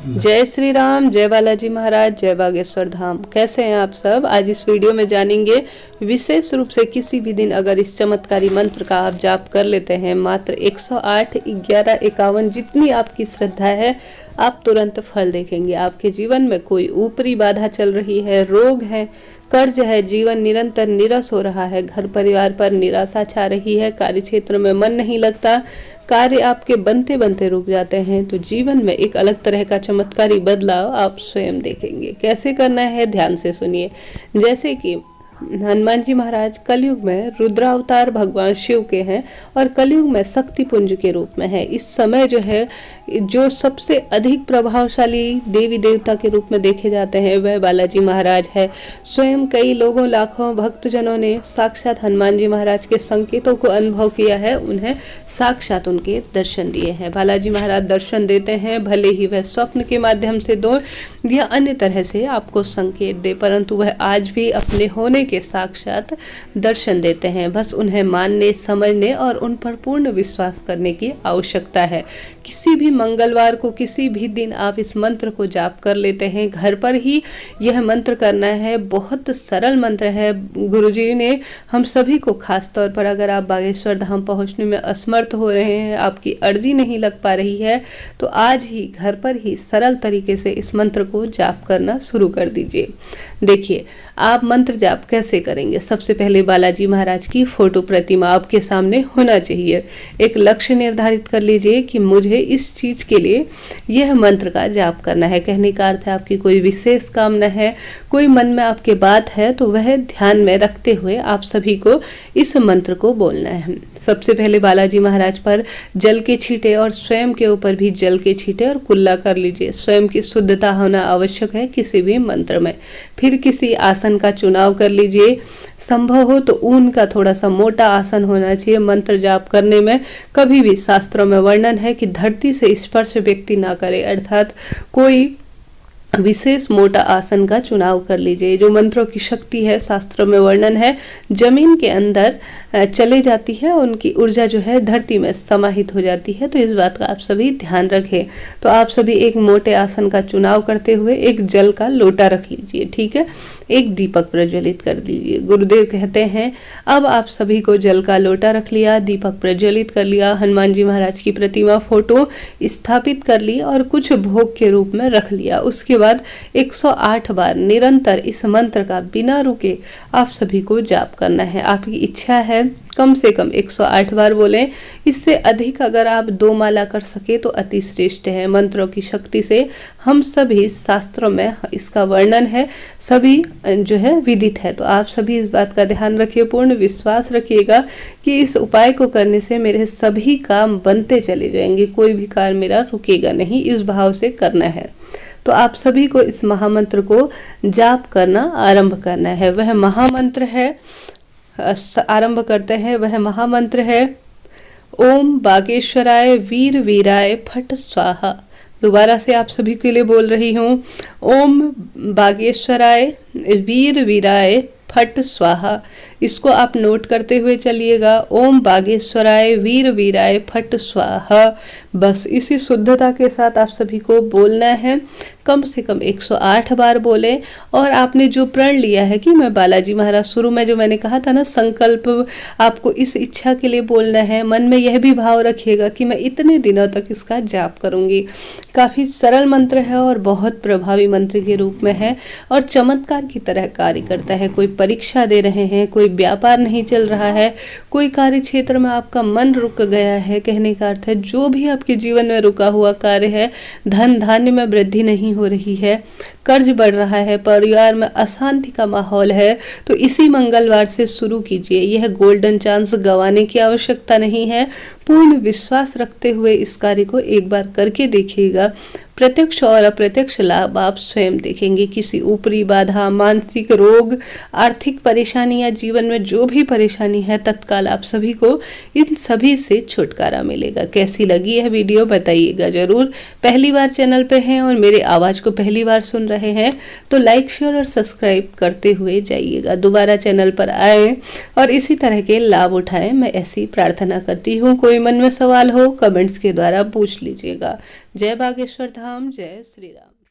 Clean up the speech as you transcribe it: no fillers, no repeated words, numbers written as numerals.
जय श्री राम, जय बालाजी महाराज, जय बागेश्वर धाम। कैसे हैं आप सब? आज इस वीडियो में जानेंगे विशेष रूप से किसी भी दिन अगर इस चमत्कारी मंत्र का आप जाप कर लेते हैं, मात्र 108, 11, 51 जितनी आपकी श्रद्धा है, आप तुरंत फल देखेंगे। आपके जीवन में कोई ऊपरी बाधा चल रही है, रोग है, कर्ज है, जीवन निरंतर नीरस हो रहा है, घर परिवार पर निराशा छा रही है, कार्य क्षेत्र में मन नहीं लगता, कार्य आपके बनते बनते रुक जाते हैं, तो जीवन में एक अलग तरह का चमत्कारी बदलाव आप स्वयं देखेंगे। कैसे करना है, ध्यान से सुनिए। जैसे कि हनुमान जी महाराज कलयुग में रुद्रावतार भगवान शिव के हैं और कलयुग में शक्ति पुंज के रूप में है। इस समय जो है जो सबसे अधिक प्रभावशाली देवी देवता के रूप में देखे जाते हैं वह बालाजी महाराज है। स्वयं कई लोगों, लाखों भक्तजनों ने साक्षात हनुमान जी महाराज के संकेतों को अनुभव किया है, उन्हें साक्षात उनके दर्शन दिए हैं। बालाजी महाराज दर्शन देते हैं, भले ही वह स्वप्न के माध्यम से दो या अन्य तरह से आपको संकेत दे, परंतु वह आज भी अपने होने के साक्षात दर्शन देते हैं। बस उन्हें मानने, समझने और उन पर पूर्ण विश्वास करने की आवश्यकता है। किसी भी मंगलवार को, किसी भी दिन आप इस मंत्र को जाप कर लेते हैं। घर पर ही यह मंत्र करना है, बहुत सरल मंत्र है। गुरुजी ने हम सभी को, खास तौर पर अगर आप बागेश्वर धाम पहुंचने में असमर्थ हो रहे हैं, आपकी अर्जी नहीं लग पा रही है, तो आज ही घर पर ही सरल तरीके से इस मंत्र को जाप करना शुरू कर दीजिए। देखिए, आप मंत्र जाप कैसे करेंगे। सबसे पहले बालाजी महाराज की फोटो प्रतिमा आपके सामने होना चाहिए। एक लक्ष्य निर्धारित कर लीजिए कि मुझे इस चीज के लिए यह मंत्र का जाप करना है। कहने का अर्थ है आपकी कोई विशेष कामना है, कोई मन में आपके बात है, तो वह ध्यान में रखते हुए आप सभी को इस मंत्र को बोलना है। सबसे पहले बालाजी महाराज पर जल के छींटे और स्वयं के ऊपर भी जल के छींटे और कुल्ला कर लीजिए। स्वयं की शुद्धता होना आवश्यक है किसी भी मंत्र में। फिर किसी आसन का चुनाव कर लीजिए। संभव हो तो ऊन का थोड़ा सा मोटा आसन होना चाहिए। मंत्र जाप करने में कभी भी शास्त्रों में वर्णन है कि धरती से स्पर्श व्यक्ति ना करे, अर्थात कोई विशेष मोटा आसन का चुनाव कर लीजिए। जो मंत्रों की शक्ति है, शास्त्रों में वर्णन है, जमीन के अंदर चले जाती है, उनकी ऊर्जा जो है धरती में समाहित हो जाती है, तो इस बात का आप सभी ध्यान रखें। तो आप सभी एक मोटे आसन का चुनाव करते हुए एक जल का लोटा रख लीजिए, ठीक है। एक दीपक प्रज्वलित कर दीजिए। गुरुदेव कहते हैं अब आप सभी को जल का लोटा रख लिया, दीपक प्रज्वलित कर लिया, हनुमान जी महाराज की प्रतिमा, फोटो स्थापित कर ली और कुछ भोग के रूप में रख लिया। उसके बाद 108 बार निरंतर इस मंत्र का बिना रुके आप सभी को जाप करना है। आपकी इच्छा है कम से कम 108 बार बोलें। इससे अधिक अगर आप 2 माला कर सके तो अति श्रेष्ठ है। मंत्रों की शक्ति से हम सभी शास्त्रों में इसका वर्णन है, सभी जो है विदित है। तो आप सभी इस बात का ध्यान रखिए, पूर्ण विश्वास रखिएगा कि इस उपाय को करने से मेरे सभी काम बनते चले जाएंगे, कोई भी कार्य मेरा रुकेगा नहीं। इस भाव से करना है। तो आप सभी को इस महामंत्र को जाप करना आरंभ करना है। वह महामंत्र है, आरंभ करते हैं। वह महामंत्र है ओम बागेश्वराय वीर वीराय फट स्वाहा। दोबारा से आप सभी के लिए बोल रही हूँ, ओम बागेश्वराय वीर वीराय फट स्वाहा। इसको आप नोट करते हुए चलिएगा। ओम बागेश्वराय वीर वीराय फट स्वाहा। बस इसी शुद्धता के साथ आप सभी को बोलना है। कम से कम 108 बार बोलें। और आपने जो प्रण लिया है कि मैं बालाजी महाराज, शुरू में जो मैंने कहा था ना, संकल्प आपको इस इच्छा के लिए बोलना है। मन में यह भी भाव रखिएगा कि मैं इतने दिनों तक इसका जाप करूंगी। काफ़ी सरल मंत्र है और बहुत प्रभावी मंत्र के रूप में है और चमत्कार की तरह कार्य करता है। कोई परीक्षा दे रहे हैं, कोई व्यापार नहीं चल रहा है, कोई कार्य क्षेत्र में आपका मन रुक गया है, कहने का अर्थ है जो भी आपके जीवन में रुका हुआ कार्य है, धन धान्य में वृद्धि नहीं हो रही है, कर्ज बढ़ रहा है, परिवार में अशांति का माहौल है, तो इसी मंगलवार से शुरू कीजिए। यह गोल्डन चांस गंवाने की आवश्यकता नहीं है। पूर्ण विश्वास रखते हुए इस कार्य को एक बार करके देखिएगा। प्रत्यक्ष और अप्रत्यक्ष लाभ आप स्वयं देखेंगे। किसी ऊपरी बाधा, मानसिक रोग, आर्थिक परेशानी या जीवन में जो भी परेशानी है, तत्काल आप सभी को इन सभी से छुटकारा मिलेगा। कैसी लगी यह वीडियो बताइएगा जरूर। पहली बार चैनल पे हैं और मेरे आवाज़ को पहली बार सुन रहे हैं तो लाइक, शेयर और सब्सक्राइब करते हुए जाइएगा। दोबारा चैनल पर आए और इसी तरह के लाभ उठाएं, मैं ऐसी प्रार्थना करती हूँ। कोई मन में सवाल हो कमेंट्स के द्वारा पूछ लीजिएगा। जय बागेश्वर धाम, जय श्री राम।